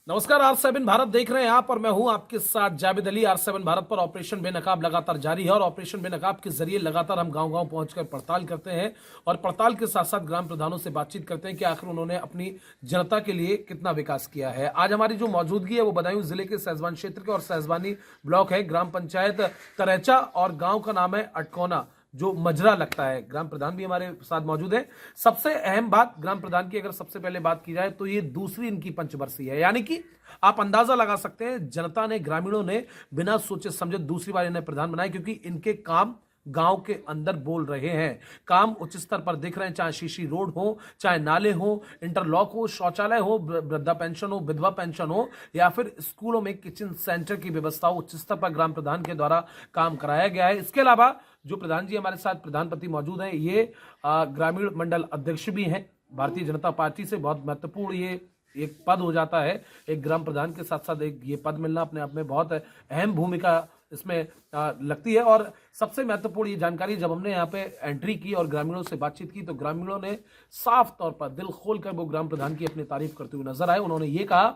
नमस्कार, R7 भारत देख रहे हैं आप और मैं हूं आपके साथ जावेद अली। R7 भारत पर ऑपरेशन बेनकाब लगातार जारी है और ऑपरेशन बेनकाब के जरिए लगातार हम गांव-गांव पहुंचकर पड़ताल करते हैं और पड़ताल के साथ साथ ग्राम प्रधानों से बातचीत करते हैं कि आखिर उन्होंने अपनी जनता के लिए कितना विकास किया है। आज हमारी जो मौजूदगी है वो बदायूं जिले के सहसवान क्षेत्र के और सहसवानी ब्लॉक है, ग्राम पंचायत तरेचा और गाँव का नाम है अटकोना, जो मजरा लगता है। ग्राम प्रधान भी हमारे साथ मौजूद है। सबसे अहम बात ग्राम प्रधान की अगर सबसे पहले बात की जाए तो ये दूसरी इनकी पंचवर्षीय है, यानी कि आप अंदाजा लगा सकते हैं जनता ने, ग्रामीणों ने बिना सोचे समझे दूसरी बार इन्हें प्रधान बनाया, क्योंकि इनके काम गांव के अंदर बोल रहे हैं। काम उच्च स्तर पर दिख रहे हैं, चाहे शीशी रोड हो, चाहे नाले हो, इंटरलॉक हो, शौचालय हो, वृद्धा पेंशन हो, विधवा पेंशन हो, या फिर स्कूलों में किचन सेंटर की व्यवस्था हो, उच्च स्तर पर ग्राम प्रधान के द्वारा काम कराया गया है। इसके अलावा जो प्रधान जी हमारे साथ प्रधानपति मौजूद हैं, ये ग्रामीण मंडल अध्यक्ष भी हैं भारतीय जनता पार्टी से। बहुत महत्वपूर्ण ये एक पद हो जाता है, एक ग्राम प्रधान के साथ साथ एक ये पद मिलना अपने आप में बहुत अहम भूमिका इसमें लगती है। और सबसे महत्वपूर्ण ये जानकारी, जब हमने यहाँ पे एंट्री की और ग्रामीणों से बातचीत की तो ग्रामीणों ने साफ तौर पर दिल खोलकर वो ग्राम प्रधान की अपनी तारीफ करते हुए नजर आए। उन्होंने ये कहा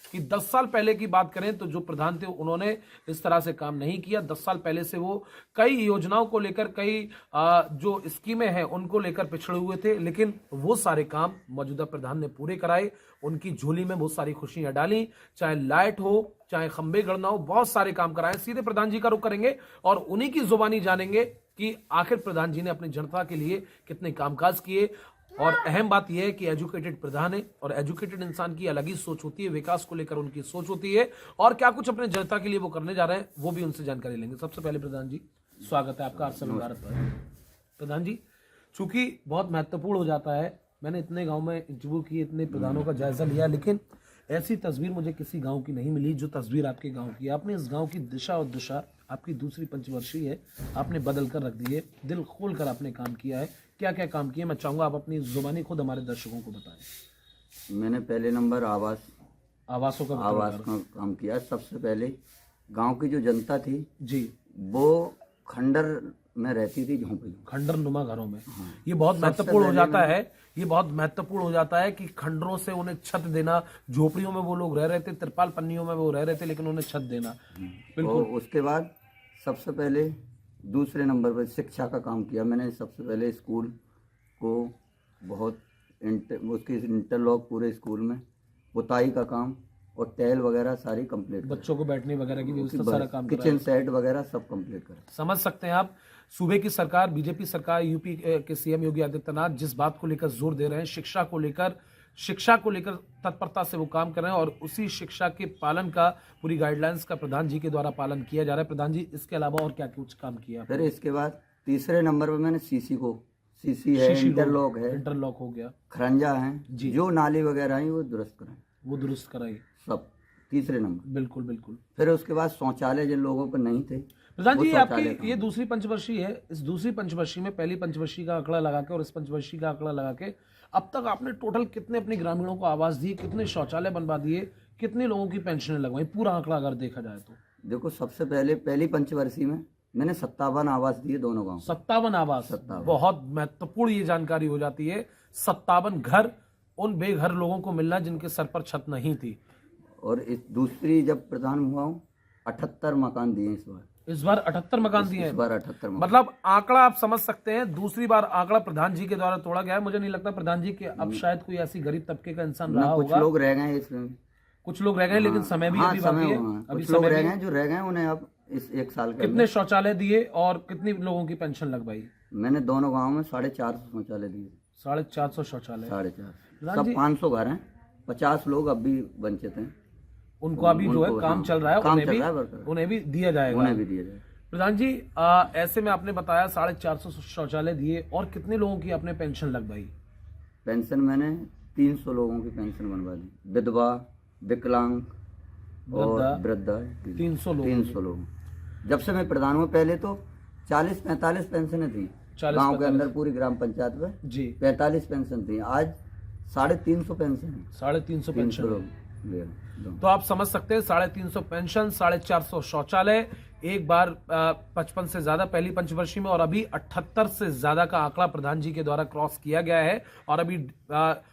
कि 10 साल पहले की बात करें तो जो प्रधान थे उन्होंने इस तरह से काम नहीं किया। 10 साल पहले से वो कई योजनाओं को लेकर, कई जो स्कीमें हैं उनको लेकर पिछड़े हुए थे, लेकिन वो सारे काम मौजूदा प्रधान ने पूरे कराए। उनकी झोली में बहुत सारी खुशियां डाली, चाहे लाइट हो, चाहे खंबे गड़ना हो, बहुत सारे काम कराए। सीधे प्रधान जी का रुख करेंगे और उन्हीं की जुबानी जानेंगे कि आखिर प्रधान जी ने अपनी जनता के लिए कितने कामकाज किए। और अहम बात यह है कि एजुकेटेड प्रधान है और एजुकेटेड इंसान की अलग ही सोच होती है, विकास को लेकर उनकी सोच होती है और क्या कुछ अपने जनता के लिए वो करने जा रहे हैं वो भी उनसे जानकारी लेंगे। सबसे पहले प्रधान जी, स्वागत है आपका R7 भारत पर। प्रधान जी, चूंकि बहुत महत्वपूर्ण हो जाता है, मैंने इतने गांव में इंटरव्यू किए, इतने प्रधानों का जायजा लिया, लेकिन ऐसी तस्वीर मुझे किसी गांव की नहीं मिली जो तस्वीर आपके गांव की है। आपने इस गांव की दिशा और दिशा, आपकी दूसरी पंचवर्षीय है, आपने बदल कर रख दी है, दिल खोल कर आपने काम किया है। क्या क्या काम किए, मैं चाहूंगा आप अपनी जुबानी खुद हमारे दर्शकों को बताएं। मैंने पहले नंबर आवासों का काम किया। सबसे पहले गांव की जो जनता थी जी, वो खंडर में रहती थी, झोंपड़ी, खंडर नुमा घरों में। ये बहुत महत्वपूर्ण हो जाता है, ये बहुत महत्वपूर्ण हो जाता है कि खंडरों से उन्हें छत देना। झोपड़ियों में वो लोग रह रहे थे, तिरपाल पन्नियों में वो रह रहे थे, लेकिन उन्हें छत देना। बिल्कुल। उसके बाद सबसे पहले दूसरे नंबर पर शिक्षा का काम किया मैंने। सबसे पहले स्कूल को बहुत उसकी इंटरलॉक पूरे स्कूल में, पुताई का काम और टाइल वगैरह सारी कंप्लीट, बच्चों को बैठने वगैरह की व्यवस्था, सारा काम किचन सेट वगैरह सब कंप्लीट करा। समझ सकते हैं आप, सूबे की सरकार, बीजेपी सरकार, यूपी के सीएम योगी आदित्यनाथ जिस बात को लेकर जोर दे रहे हैं, शिक्षा को लेकर तत्परता से वो काम कर रहे हैं और उसी शिक्षा के पालन का, पूरी गाइडलाइंस का प्रधान जी के द्वारा पालन किया जा रहा है। प्रधान जी, इसके अलावा और क्या कुछ काम किया? फिर इसके बाद तीसरे नंबर पर मैंने सीसी है, इंटरलॉक हो गया, खरंजा है, जो नाली वगैरह है वो दुरुस्त कराई सब तीसरे नंबर। बिल्कुल बिल्कुल। फिर उसके बाद शौचालय जिन लोगों पर नहीं थे। प्रधान जी, आपकी ये दूसरी पंचवर्षीय है, इस दूसरी पंचवर्षीय में पहली पंचवर्षीय का आंकड़ा लगा के और इस पंचवर्षीय का आंकड़ा लगा के अब तक आपने टोटल कितने अपने ग्रामीणों को आवास दिए, कितने शौचालय बनवा दिए, कितने लोगों की पेंशनें लगवाई, पूरा आंकड़ा अगर देखा जाए तो? देखो, सबसे पहले पहली पंचवर्षीय में मैंने 57 आवास दिए दोनों गाँव। 57 आवास, बहुत महत्वपूर्ण ये जानकारी हो जाती है। 57 घर उन बेघर लोगों को मिलना जिनके सर पर छत नहीं थी। और इस दूसरी जब प्रधान हुआ हूँ, 78 मकान दिए इस बार 78 मकान दिए हैं। 78 मतलब आंकड़ा आप समझ सकते हैं, दूसरी बार आंकड़ा प्रधान जी के द्वारा तोड़ा गया है। मुझे नहीं लगता प्रधान जी के अब शायद कोई ऐसी गरीब तबके का इंसान रहा होगा। कुछ लोग रह गए इसमें, कुछ लोग रह गए, लेकिन समय भी अभी बाकी है। अभी लोग रह गए, जो रह गए उन्हें अब इस एक साल के कितने शौचालय दिए और कितनी लोगों की पेंशन लगवाई? मैंने दोनों गाँव में 450 शौचालय दिए। 450 शौचालय, 450, सब 500 घर हैं, 50 लोग अब भी वंचित हैं। उनको अभी जो है काम चल रहा है, उन्हें भी दिया जाएगा। प्रधान जी, ऐसे में आपने बताया 450 शौचालय दिए और कितने लोगों की आपने पेंशन लगवाई? पेंशन मैंने 300 लोगों की पेंशन बनवा दी, विधवा, विकलांग और वृद्धा। 300 लोग। जब से मैं प्रधान हुआ, पहले तो 40-45 पेंशनें थी गांव के अंदर, पूरी ग्राम पंचायत में जी 45 पेंशन थी। आज 350 पेंशन है। 350 पेंशन। ले दो। तो आप समझ सकते हैं 350 पेंशन, 450 शौचालय, एक बार 55 से ज्यादा पहली पंचवर्षीय में, और अभी 78 से ज्यादा का आंकड़ा प्रधान जी के द्वारा क्रॉस किया गया है। और अभी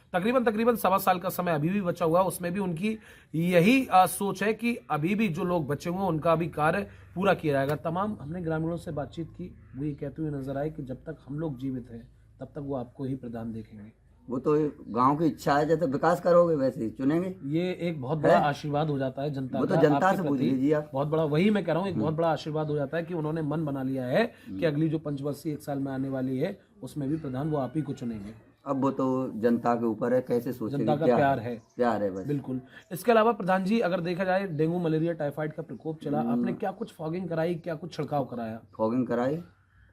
तकरीबन 1.25 साल का समय अभी भी बचा हुआ है। उसमें भी उनकी यही सोच है कि अभी भी जो लोग बचे हुए हैं उनका भी कार्य पूरा किया जाएगा। तमाम हमने ग्रामीणों से बातचीत की, वो ये कहते हुए नजर आए कि जब तक हम लोग जीवित हैं तब तक वो आपको ही प्रधान देखेंगे। वो तो गांव की इच्छा है, जैसे विकास करोगे वैसे ही चुनेंगे। ये एक बहुत बड़ा आशीर्वाद हो जाता है जनता वो तो का जनता आपके से पूछ प्रति। लीजिए आप। बहुत बड़ा, वही मैं कह रहा हूँ, एक बहुत बड़ा आशीर्वाद हो जाता है कि उन्होंने मन बना लिया है कि अगली जो पंचवर्षीय 1 साल में आने वाली है उसमें भी प्रधान वो आप ही को चुनेंगे। अब वो तो जनता के ऊपर है, कैसे सोचेगी। जनता का क्या प्यार है। प्यार है बस। बिल्कुल। इसके अलावा प्रधान जी अगर देखा जाए डेंगू मलेरिया टाइफाइड का प्रकोप चला, आपने क्या कुछ फॉगिंग कराई, क्या कुछ छिड़काव कराया? फॉगिंग कराई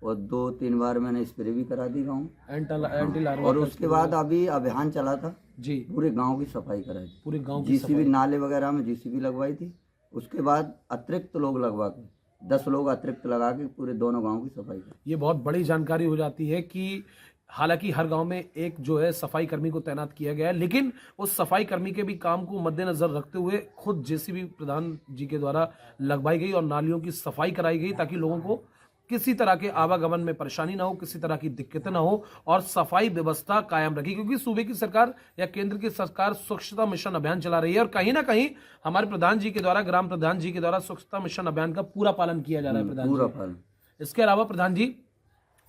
और 2-3 बार मैंने स्प्रे भी करा दी गाँव। एंटी लार्वा और उसके बाद अभी अभियान चला था, जी, पूरे गांव की सफाई कराई थी। पूरे गांव की जीसीबी नाले वगैरह में जीसीबी लगवाई थी। उसके बाद अतिरिक्त लोग लगवा के 10 लोग अतिरिक्त लगा के पूरे दोनों गांव की सफाई की। ये बहुत बड़ी जानकारी हो जाती है कि हालांकि हर गांव में एक जो है सफाई कर्मी को तैनात किया गया है, लेकिन उस सफाई कर्मी के भी काम को मद्देनजर रखते हुए खुद जेसीबी प्रधान जी के द्वारा लगवाई गई और नालियों की सफाई कराई गई ताकि लोगों को किसी तरह के आवागमन में परेशानी ना हो, किसी तरह की दिक्कतें ना हो और सफाई व्यवस्था कायम रखी। क्योंकि सूबे की सरकार या केंद्र की सरकार स्वच्छता मिशन अभियान चला रही है और कहीं ना कहीं हमारे प्रधान जी के द्वारा, ग्राम प्रधान जी के द्वारा स्वच्छता मिशन अभियान का पूरा पालन किया जा रहा है। प्रधान पूरा जी, पालन। इसके अलावा प्रधान जी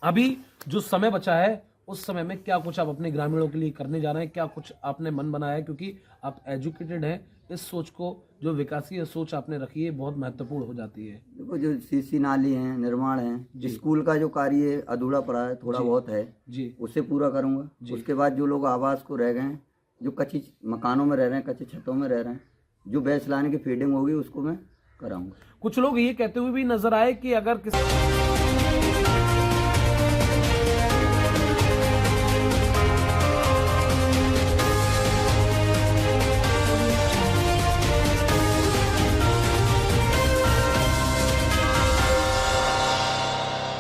अभी जो समय बचा है उस समय में क्या कुछ आप अपने ग्रामीणों के लिए करने जा रहे हैं, क्या कुछ आपने मन बनाया है? क्योंकि आप एजुकेटेड हैं, इस सोच को, जो विकासीय सोच आपने रखी है, बहुत महत्वपूर्ण हो जाती है। देखो जो सीसी नाली है, निर्माण है, स्कूल का जो कार्य अधूरा पड़ा है, थोड़ा बहुत है जी, उसे पूरा करूंगा। उसके बाद जो लोग आवास को रह गए हैं, जो कच्ची मकानों में रह रहे हैं, कच्चे छतों में रह रहे हैं, जो भैंस लाने की फीडिंग होगी उसको मैं कराऊंगा। कुछ लोग ये कहते हुए भी नजर आए कि अगर किसी